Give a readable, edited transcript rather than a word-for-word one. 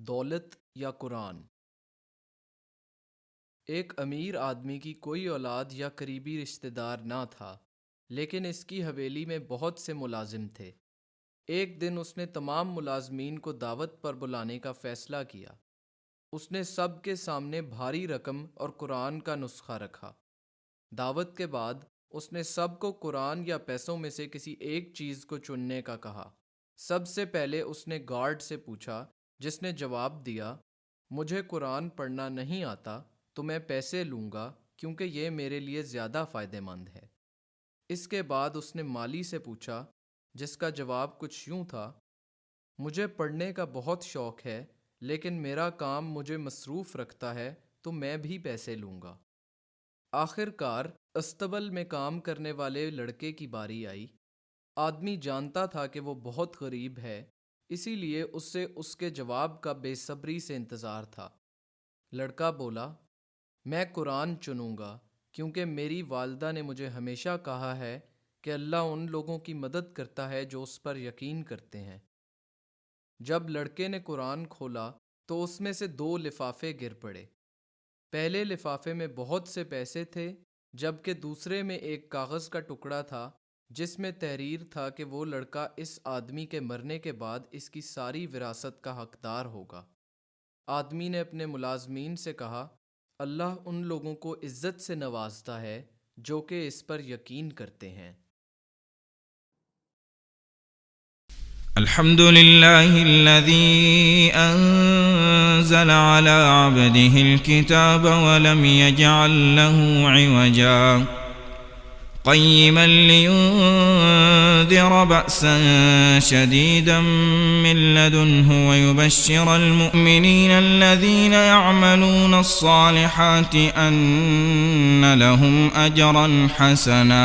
دولت یا قرآن۔ ایک امیر آدمی کی کوئی اولاد یا قریبی رشتہ دار نہ تھا، لیکن اس کی حویلی میں بہت سے ملازم تھے۔ ایک دن اس نے تمام ملازمین کو دعوت پر بلانے کا فیصلہ کیا۔ اس نے سب کے سامنے بھاری رقم اور قرآن کا نسخہ رکھا۔ دعوت کے بعد اس نے سب کو قرآن یا پیسوں میں سے کسی ایک چیز کو چننے کا کہا۔ سب سے پہلے اس نے گارڈ سے پوچھا، جس نے جواب دیا، مجھے قرآن پڑھنا نہیں آتا تو میں پیسے لوں گا کیونکہ یہ میرے لیے زیادہ فائدہ مند ہے۔ اس کے بعد اس نے مالی سے پوچھا، جس کا جواب کچھ یوں تھا، مجھے پڑھنے کا بہت شوق ہے لیکن میرا کام مجھے مصروف رکھتا ہے تو میں بھی پیسے لوں گا۔ آخر کار استبل میں کام کرنے والے لڑکے کی باری آئی۔ آدمی جانتا تھا کہ وہ بہت غریب ہے، اسی لیے اس سے اس کے جواب کا بے صبری سے انتظار تھا۔ لڑکا بولا، میں قرآن چنوں گا کیونکہ میری والدہ نے مجھے ہمیشہ کہا ہے کہ اللہ ان لوگوں کی مدد کرتا ہے جو اس پر یقین کرتے ہیں۔ جب لڑکے نے قرآن کھولا تو اس میں سے 2 لفافے گر پڑے۔ پہلے لفافے میں بہت سے پیسے تھے، جبکہ دوسرے میں ایک کاغذ کا ٹکڑا تھا جس میں تحریر تھا کہ وہ لڑکا اس آدمی کے مرنے کے بعد اس کی ساری وراثت کا حقدار ہوگا۔ آدمی نے اپنے ملازمین سے کہا، اللہ ان لوگوں کو عزت سے نوازتا ہے جو کہ اس پر یقین کرتے ہیں۔ الحمد لله الذي أنزل على عبده الكتاب ولم يجعل له عوجا قيما لينذر بأسا شديدا من لدنه ويبشر المؤمنين الذين يعملون الصالحات أن لهم أجرا حسنا